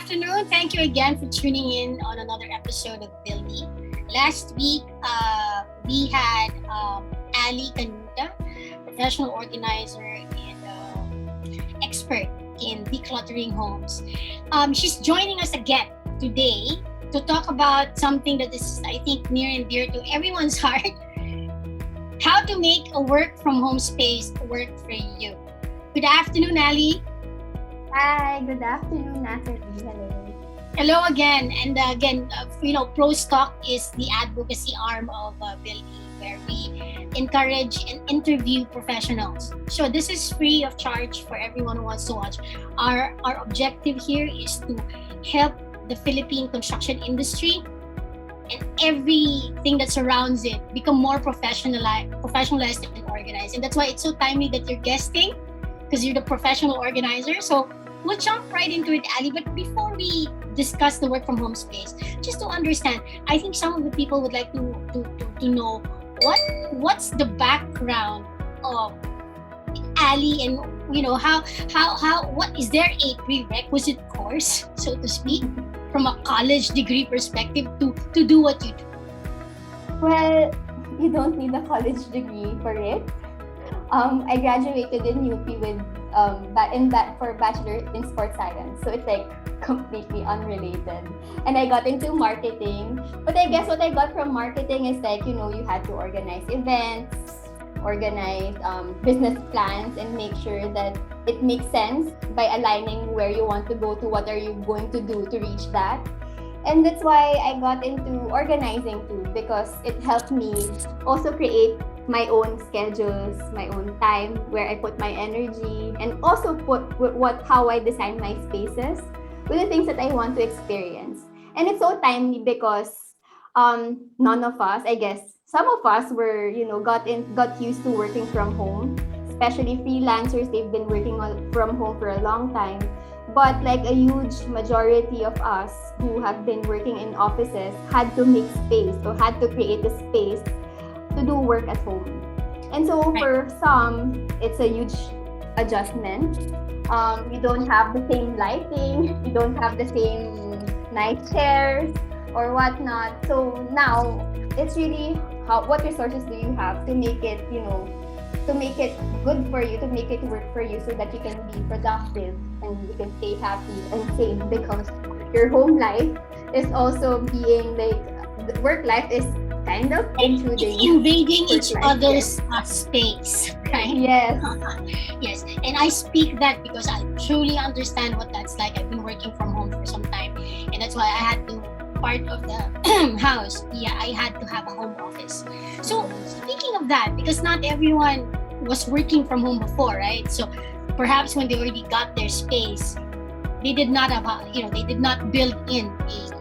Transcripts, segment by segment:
afternoon. Thank you again for tuning in on another episode of Build. Last week, we had Ally Canita, professional organizer and expert in decluttering homes. She's joining us again today to talk about something that is, I think, near and dear to everyone's heart. How to make a work from home space work for you. Good afternoon, Ally. Hi, good afternoon, Natalie. Hello. Hello again. And ProsTalk is the advocacy arm of Build, where we encourage and interview professionals. So this is free of charge for everyone who wants to watch. Our objective here is to help the Philippine construction industry and everything that surrounds it become more professionalized and organized. And that's why it's so timely that you're guesting, because you're the professional organizer. So we'll jump right into it, Ally. But before we discuss the work from home space, just to understand, I think some of the people would like to know what's the background of Ally, and how what is there a prerequisite course, so to speak, from a college degree perspective to do what you do? Well, you don't need a college degree for it. I graduated in UP with for Bachelor in Sports Science, so it's like completely unrelated. And I got into marketing, but I guess what I got from marketing is like, you had to organize events, organize business plans, and make sure that it makes sense by aligning where you want to go to what are you going to do to reach that. And that's why I got into organizing too, because it helped me also create my own schedules, my own time, where I put my energy, and also put how I design my spaces with the things that I want to experience. And it's so timely because none of us, I guess, some of us were, got used to working from home, especially freelancers. They've been working from home for a long time. But like a huge majority of us who have been working in offices had to make space, or had to create a space to do work at home. And so for some, it's a huge adjustment. You don't have the same lighting, you don't have the same nice chairs or whatnot. So now it's really what resources do you have to make it, to make it good for you, to make it work for you, so that you can be productive and you can stay happy and sane, because your home life is also being like, the work life is kind of it's invading each other's space, right? Yes. Yes. And I speak that because I truly understand what that's like. I've been working from home for some time, and that's why I had to, part of the house, I had to have a home office. So speaking of that, because not everyone was working from home before, right? So perhaps when they already got their space, they did not have they did not build in a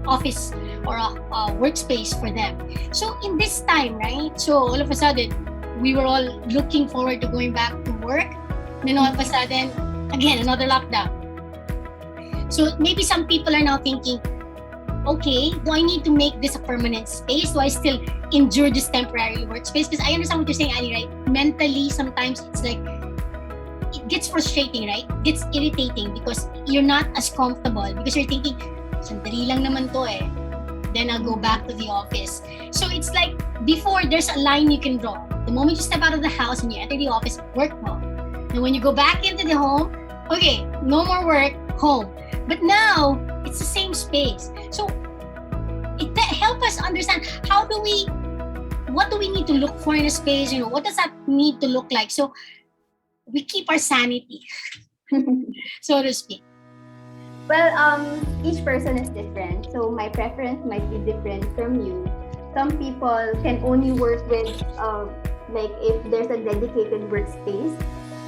office or a workspace for them. So in this time, right? So all of a sudden, we were all looking forward to going back to work. Then all of a sudden, again, another lockdown. So maybe some people are now thinking, okay, do I need to make this a permanent space? Do I still endure this temporary workspace? Because I understand what you're saying, Ally, right? Mentally, sometimes it's like, it gets frustrating, right? It gets irritating because you're not as comfortable, because you're thinking, sandali lang naman to eh. Then I'll go back to the office. So it's like, before, there's a line you can draw. The moment you step out of the house and you enter the office, work mode. And when you go back into the home, okay, no more work, home. But now, it's the same space. So it help us understand what do we need to look for in a space? What does that need to look like? So we keep our sanity, so to speak. Well, each person is different. So my preference might be different from you. Some people can only work with, like if there's a dedicated workspace.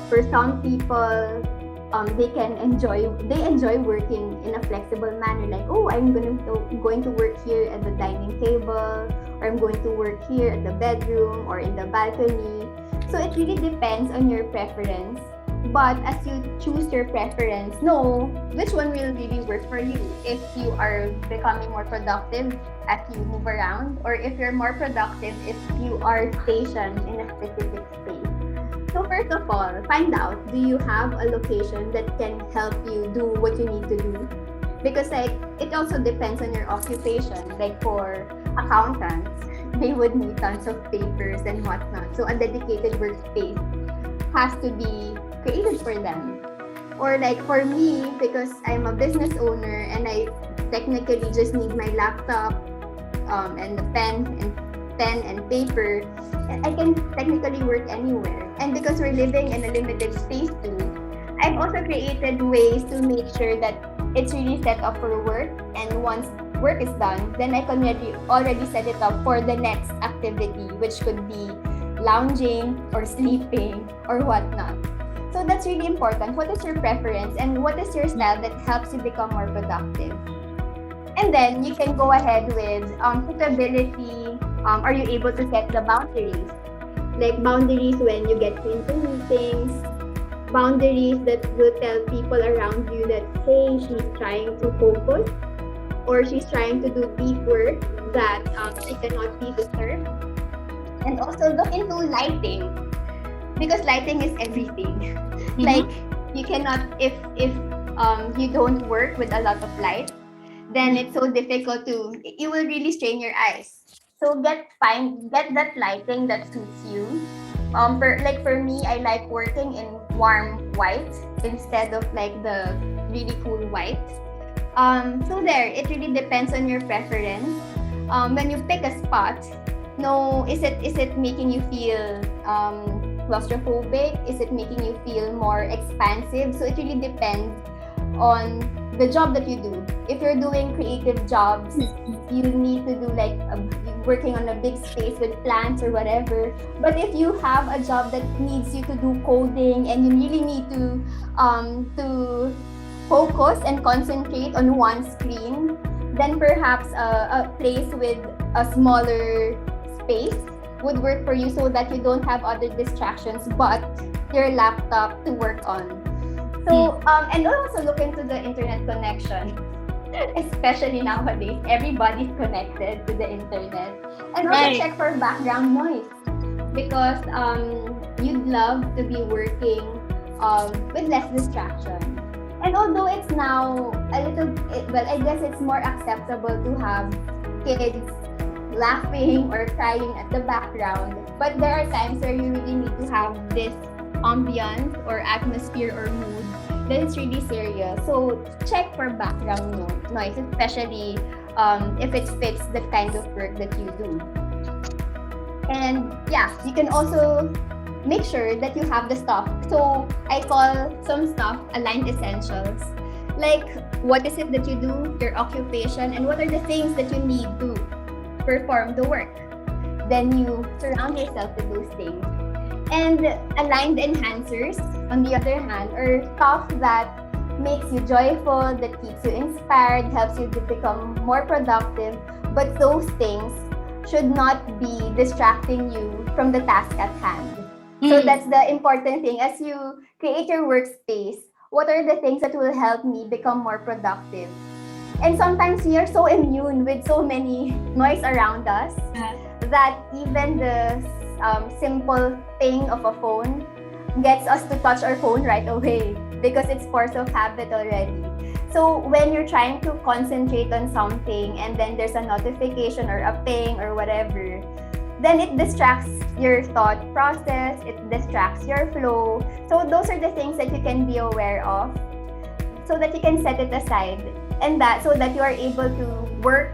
For some people, they enjoy working in a flexible manner. Like, oh, I'm going to work here at the dining table, or I'm going to work here at the bedroom or in the balcony. So it really depends on your preference. But as you choose your preference, know which one will really work for you. If you are becoming more productive as you move around, or if you're more productive if you are stationed in a specific space. So for first of all, find out, do you have a location that can help you do what you need to do? Because like it also depends on your occupation. Like for accountants, they would need tons of papers and whatnot. So a dedicated workspace has to be created for them. Or like for me, because I'm a business owner and I technically just need my laptop and the pen and paper, I can technically work anywhere. And because we're living in a limited space too, I've also created ways to make sure that it's really set up for work. And once work is done, then I can already set it up for the next activity, which could be lounging or sleeping or whatnot. So that's really important. What is your preference and what is your style that helps you become more productive? And then you can go ahead with suitability. Are you able to set the boundaries? Like boundaries when you get into meetings, boundaries that will tell people around you that, hey, she's trying to focus or she's trying to do deep work, that she cannot be disturbed. And also look into lighting, because lighting is everything. Mm-hmm. Like you cannot, if you don't work with a lot of light, then it's so difficult you will really strain your eyes. So get that lighting that suits you. For me, I like working in warm white instead of like the really cool white. So there, it really depends on your preference. When you pick a spot, is it making you feel claustrophobic? Is it making you feel more expansive? So it really depends on the job that you do. If you're doing creative jobs, you need to do like working on a big space with plants or whatever. But if you have a job that needs you to do coding and you really need to focus and concentrate on one screen, then perhaps a place with a smaller space would work for you, so that you don't have other distractions but your laptop to work on. So, and also look into the internet connection, especially nowadays. Everybody's connected to the internet. And also check for background noise, because you'd love to be working with less distraction. And although it's now I guess it's more acceptable to have kids laughing or crying at the background, but there are times where you really need to have this ambience or atmosphere or mood that is really serious. So check for background noise, especially if it fits the kind of work that you do. And yeah, you can also make sure that you have the stuff. So I call some stuff aligned essentials. Like, what is it that you do, your occupation, and what are the things that you need to perform the work. Then you surround yourself with those things. And aligned enhancers, on the other hand, are stuff that makes you joyful, that keeps you inspired, helps you to become more productive. But those things should not be distracting you from the task at hand. So that's the important thing. As you create your workspace, what are the things that will help me become more productive? And sometimes we are so immune with so many noise around us that even the simple thing of a phone gets us to touch our phone right away, because it's force of habit already. So when you're trying to concentrate on something and then there's a notification or a ping or whatever, then it distracts your thought process, it distracts your flow. So those are the things that you can be aware of, so that you can set it aside, and that so that you are able to work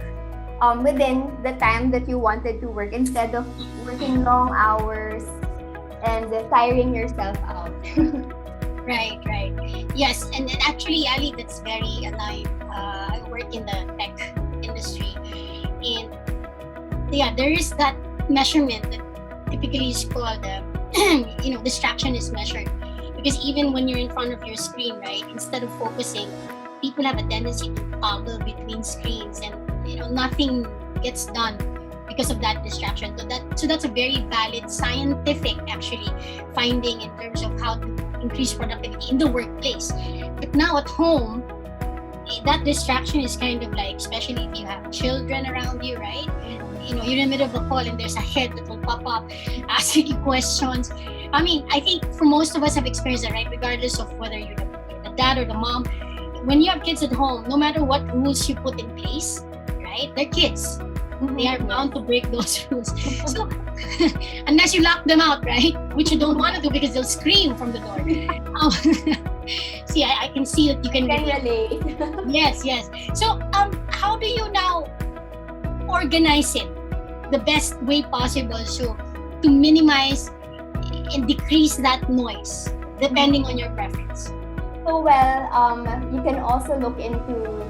within the time that you wanted to work, instead of working long hours and tiring yourself out. Right. Yes, and actually, Ali, that's very alive. I work in the tech industry, and yeah, there is that measurement that typically is called distraction is measured, because even when you're in front of your screen, right, instead of focusing, people have a tendency to toggle between screens, and nothing gets done because of that distraction. So that's a very valid scientific actually finding in terms of how to increase productivity in the workplace. But now at home, that distraction is kind of like, especially if you have children around you, right? And you're in the middle of a call and there's a head that will pop up asking you questions. I mean, I think for most of us have experienced that, right? Regardless of whether you're the dad or the mom, when you have kids at home, no matter what rules you put in place, right? They're kids. They are bound to break those rules. So unless you lock them out, right? Which you don't want to do because they'll scream from the door. See, I can see that you can relate. Yes. So how do you now organize it the best way possible so to minimize and decrease that noise depending on your preference? So you can also look into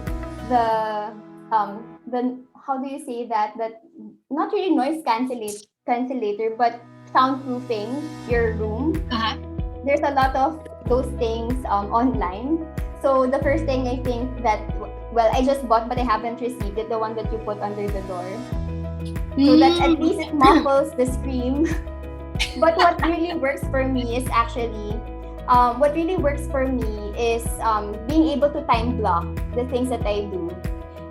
the how do you say that not really noise cancellator but soundproofing your room. There's a lot of those things online. So the first thing I think that I just bought but I haven't received it, the one that you put under the door. So that at least it muffles the scream. But what really works for me is actually being able to time block the things that I do.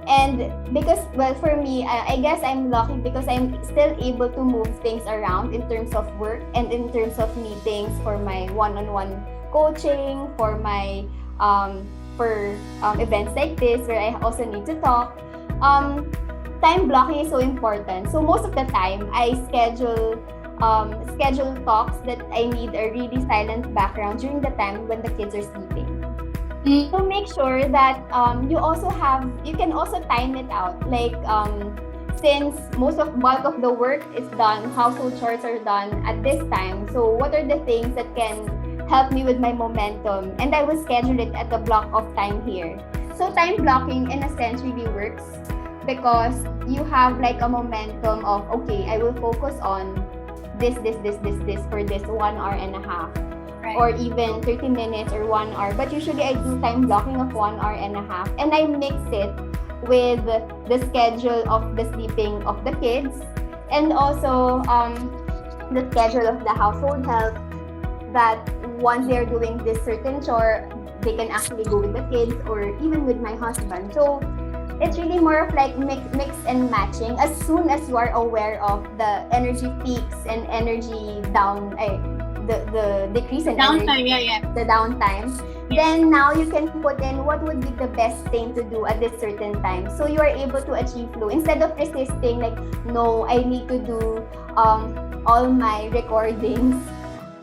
And because, for me, I guess I'm lucky because I'm still able to move things around in terms of work and in terms of meetings for my one-on-one coaching, for my events like this where I also need to talk. Time blocking is so important. So most of the time, I schedule talks that I need a really silent background during the time when the kids are sleeping. So make sure that you can also time it out. Like since bulk of the work is done, household chores are done at this time. So what are the things that can help me with my momentum? And I will schedule it at a block of time here. So time blocking in a sense really works because you have like a momentum of, okay, I will focus on this for this 1 hour and a half. Right. Or even 30 minutes or 1 hour. But usually I do time blocking of 1 hour and a half. And I mix it with the schedule of the sleeping of the kids and also the schedule of the household help, that once they're doing this certain chore, they can actually go with the kids or even with my husband. So it's really more of like mix and matching. As soon as you are aware of the energy peaks and energy down, the decrease in downtime, energy, the downtime, then now you can put in what would be the best thing to do at this certain time. So you are able to achieve flow instead of resisting like, no, I need to do all my recordings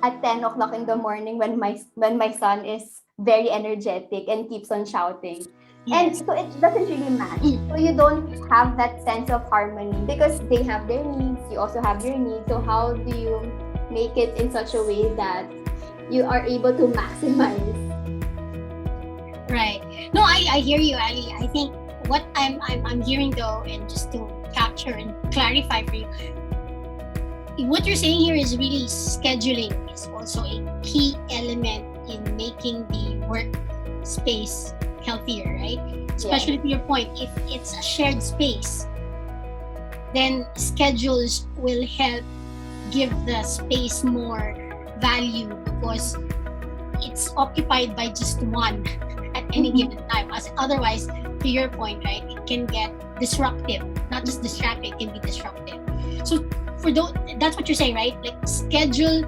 at 10 o'clock in the morning when my son is very energetic and keeps on shouting. And so it doesn't really match. So you don't have that sense of harmony because they have their needs, you also have your needs. So how do you make it in such a way that you are able to maximize? Right. No, I hear you, Ally. I think what I'm hearing though, and just to capture and clarify for you, what you're saying here is really scheduling is also a key element in making the workspace healthier, right? Especially to your point, if it's a shared space, then schedules will help give the space more value because it's occupied by just one at any given time. As otherwise, to your point, right, it can get disruptive. Not just distracting, it can be disruptive. So for those, that's what you're saying, right? Like schedule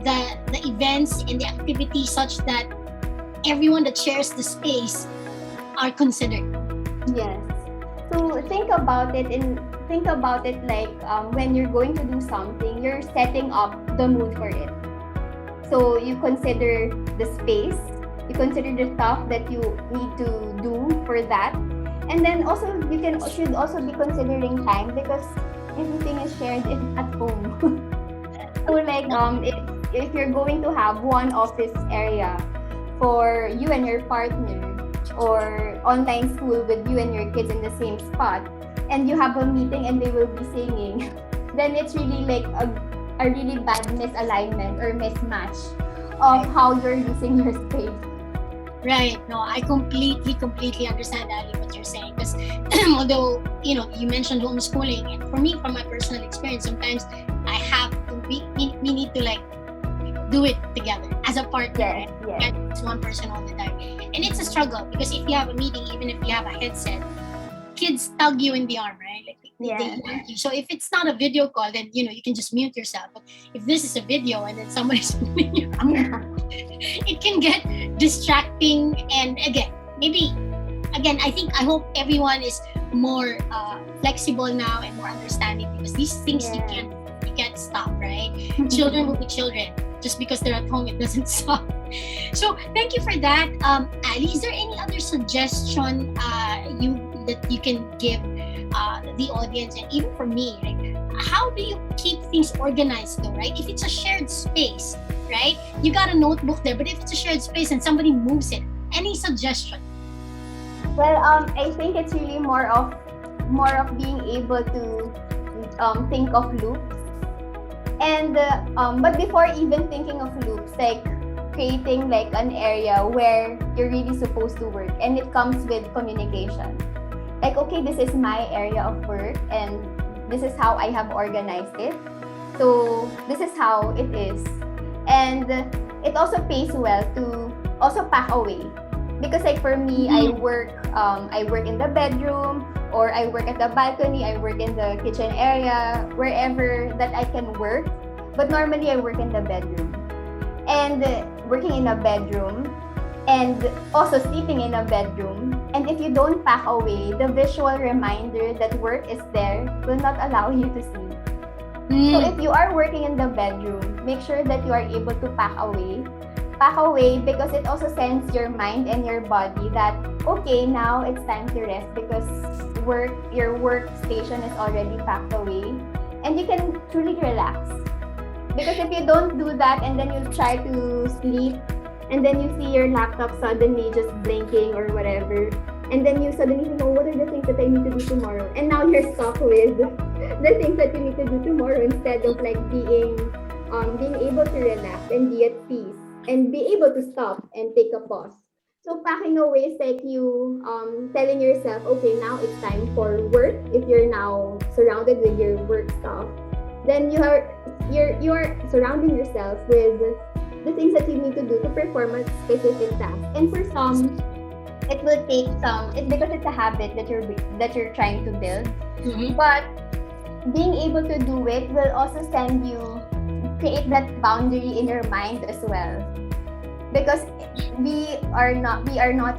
the events and the activities such that everyone that shares the space are considered. Yes. So think about it like when you're going to do something, you're setting up the mood for it. So you consider the space, you consider the stuff that you need to do for that, and then also should also be considering time because everything is shared at home. So like if you're going to have one office area for you and your partner, or online school with you and your kids in the same spot, and you have a meeting and they will be singing, then it's really like a really bad misalignment or mismatch of how you're using your space. Right. No, I completely understand, Ali, what you're saying. Because although, you mentioned homeschooling, and for me, from my personal experience, sometimes I have to, we need to like do it together as a partner. Yes. It's one person all the time. And it's a struggle because if you have a meeting, even if you have a headset, kids tug you in the arm, right? Like, Yes. want you. So if it's not a video call, then you can just mute yourself. But if this is a video and then somebody's moving you, it can get distracting. And I hope everyone is more flexible now and more understanding, because these things you can't stop, right? Children will be children. Just because they're at home, it doesn't stop. So thank you for that. Ali, is there any other suggestion that you can give the audience, and even for me, right? How do you keep things organized though, right? If it's a shared space, right? You got a notebook there, but if it's a shared space and somebody moves it, any suggestion? Well, I think it's really more of being able to think of loops. And but before even thinking of loops, like creating like an area where you're really supposed to work, and it comes with communication. Like, okay, this is my area of work and this is how I have organized it. So this is how it is. And it also pays well to also pack away. Because like for me, I work in the bedroom, or I work at the balcony, I work in the kitchen area, wherever that I can work. But normally I work in the bedroom. And working in a bedroom, and also sleeping in a bedroom. And if you don't pack away, the visual reminder that work is there will not allow you to sleep. So if you are working in the bedroom, make sure that you are able to pack away. Pack away, because it also sends your mind and your body that, okay, now it's time to rest, because your workstation is already packed away, and you can truly relax. Because if you don't do that and then you try to sleep, and then you see your laptop suddenly just blinking or whatever, and then you suddenly think, oh, what are the things that I need to do tomorrow? And now you're stuck with the things that you need to do tomorrow, instead of like being able to relax and be at peace and be able to stop and take a pause. So packing away is like you telling yourself, okay, now it's time for work. If you're now surrounded with your work stuff, then you are surrounding yourself with the things that you need to do to perform a specific task. And for some, it will take some. It's because it's a habit that you're trying to build. But being able to do it will also create that boundary in your mind as well. Because we are not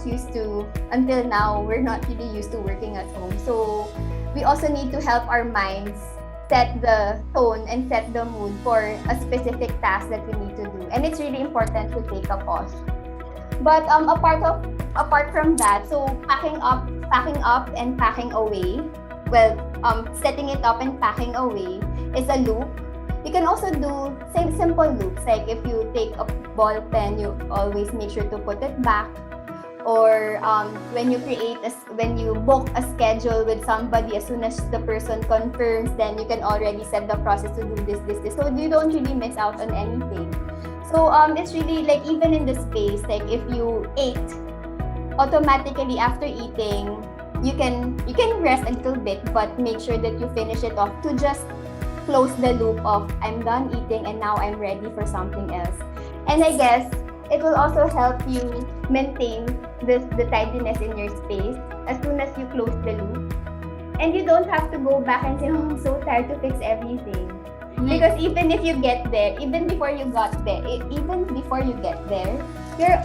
used to, until now, we're not really used to working at home. So we also need to help our minds set the tone and set the mood for a specific task that we need to do. And it's really important to take a pause. But apart from that, so packing up and packing away, setting it up and packing away is a loop. You can also do simple loops, like if you take a ball pen, you always make sure to put it back. Or when you book a schedule with somebody, as soon as the person confirms, then you can already set the process to do this. So you don't really miss out on anything. So it's really like, even in the space, like if you ate, automatically after eating, you can rest a little bit, but make sure that you finish it off to just close the loop of, I'm done eating and now I'm ready for something else. And I guess it will also help you maintain the tidiness in your space as soon as you close the loop. And you don't have to go back and say, oh, I'm so tired to fix everything. Because even if you get there, even before you get there,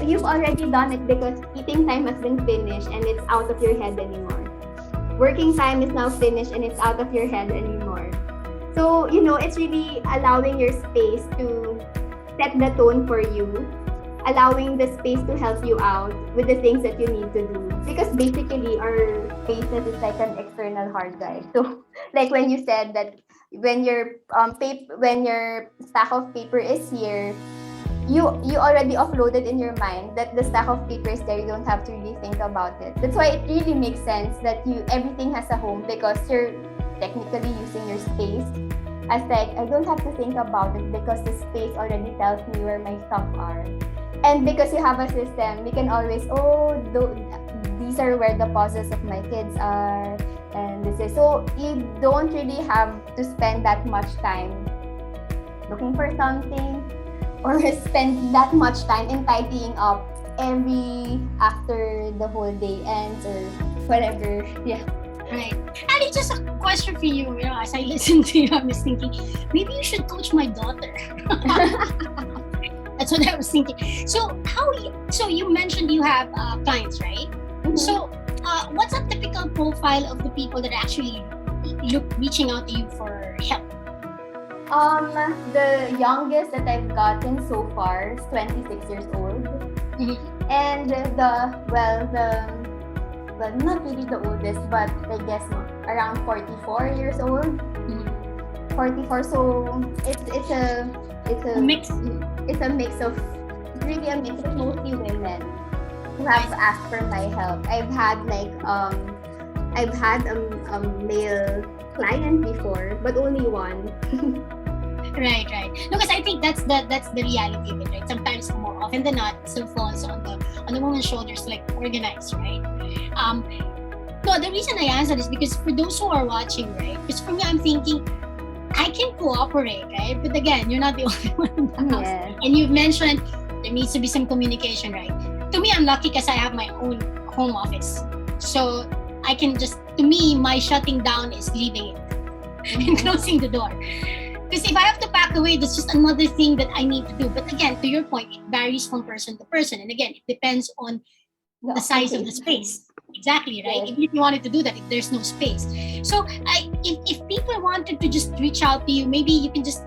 you've already done it, because eating time has been finished and it's out of your head anymore. Working time is now finished and it's out of your head anymore. So, it's really allowing your space to set the tone for you, allowing the space to help you out with the things that you need to do. Because basically, our spaces is like an external hard drive. So, like when you said that when your stack of paper is here, you already offloaded in your mind that the stack of paper is there. You don't have to really think about it. That's why it really makes sense that everything has a home, because you're technically using your space as like, I don't have to think about it because the space already tells me where my stuff are. And because you have a system, you can always, these are where the pauses of my kids are, and this is, so you don't really have to spend that much time looking for something, or spend that much time in tidying up after the whole day ends or whatever. Yeah. Right. And it's just question for you. You know, as I listen to you, I was thinking maybe you should coach my daughter. That's what I was thinking. So so you mentioned you have clients, right? So what's a typical profile of the people that actually reaching out to you for help? The youngest that I've gotten so far is 26 years old. And well, not really the oldest, but I guess around 44 years old. 44. So it's a Mix. It's a mix of really a mix of mostly women who have asked for my help. I've had a male client before, but only one. Right. No, because I think that's the reality of it, right? Sometimes more often than not, it still falls on the woman's shoulders, like organized, right? No, the reason I ask that is because for those who are watching, right? Because for me, I'm thinking I can cooperate, right? But again, you're not the only one in the house, and you've mentioned there needs to be some communication, right? To me, I'm lucky because I have my own home office, so I can just. To me, my shutting down is leaving it and closing the door. Because if I have to pack away, that's just another thing that I need to do. But again, to your point, it varies from person to person. And again, it depends on the size of the space. Exactly, right? Yes. Even if you wanted to do that, if there's no space. So if people wanted to just reach out to you, maybe you can just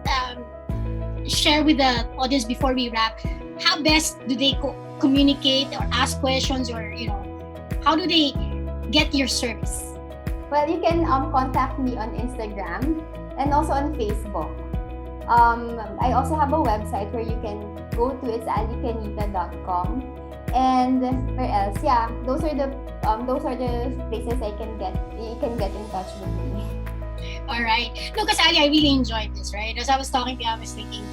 share with the audience before we wrap, how best do they communicate or ask questions, or, you know, how do they get your service? Well, you can contact me on Instagram and also on Facebook. I also have a website where you can go to. It's allycanita.com. And where else? Yeah, those are the places you can get in touch with me. All right. No, because Ali, I really enjoyed this, right? As I was talking to you, I was thinking,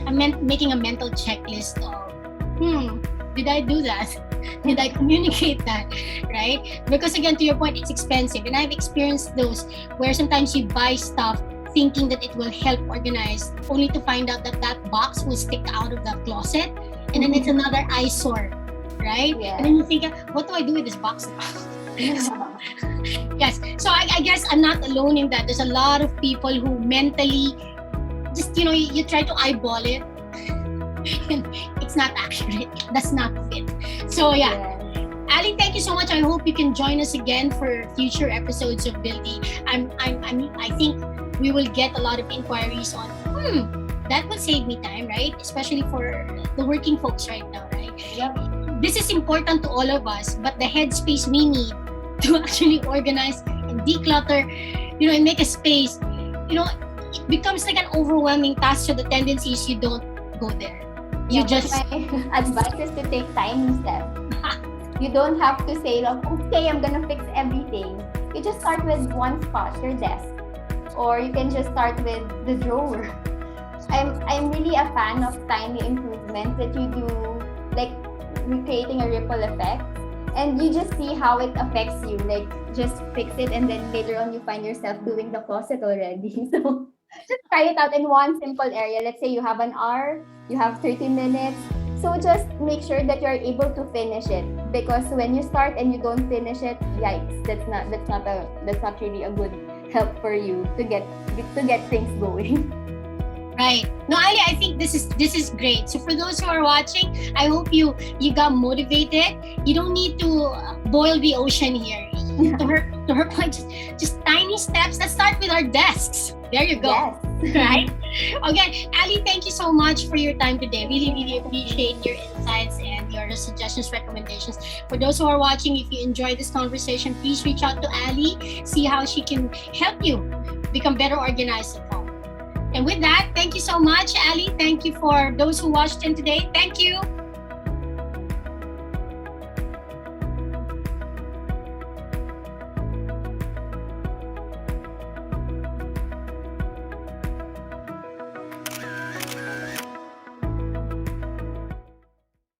I'm making a mental checklist of, did I do that? Did I communicate that, right? Because again, to your point, it's expensive. And I've experienced those where sometimes you buy stuff thinking that it will help organize, only to find out that that box will stick out of the closet, and then it's another eyesore, right? Yeah. And then you think, what do I do with this box now? Yes. So I guess I'm not alone in that. There's a lot of people who mentally just, you try to eyeball it. It's not accurate. That's not fit. So yeah. Ali, thank you so much. I hope you can join us again for future episodes of Buildy. I think we will get a lot of inquiries on, that will save me time, right? Especially for the working folks right now, right? Yep. This is important to all of us, but the headspace we need to actually organize and declutter, and make a space, it becomes like an overwhelming task. So the tendency is you don't go there. My advice is to take tiny steps. You don't have to say, okay, I'm gonna fix everything. You just start with one spot, your desk, or you can just start with the drawer. I'm really a fan of tiny improvements that you do, like recreating a ripple effect, and you just see how it affects you. Like, just fix it, and then later on you find yourself doing the closet already. So just try it out in one simple area. Let's say you have an hour, you have 30 minutes. So just make sure that you're able to finish it, because when you start and you don't finish it, yikes, that's not really a good help for you to get things going. Right. No, Ali, I think this is great. So for those who are watching, I hope you got motivated. You don't need to boil the ocean here. To her point, just tiny steps. Let's start with our desks. There you go. Yes. Right? Okay, Ali, thank you so much for your time today. Really, really appreciate your insights and your suggestions, recommendations. For those who are watching, if you enjoyed this conversation, please reach out to Ali. See how she can help you become better organized at home. And with that, thank you so much, Ali. Thank you for those who watched in today. Thank you.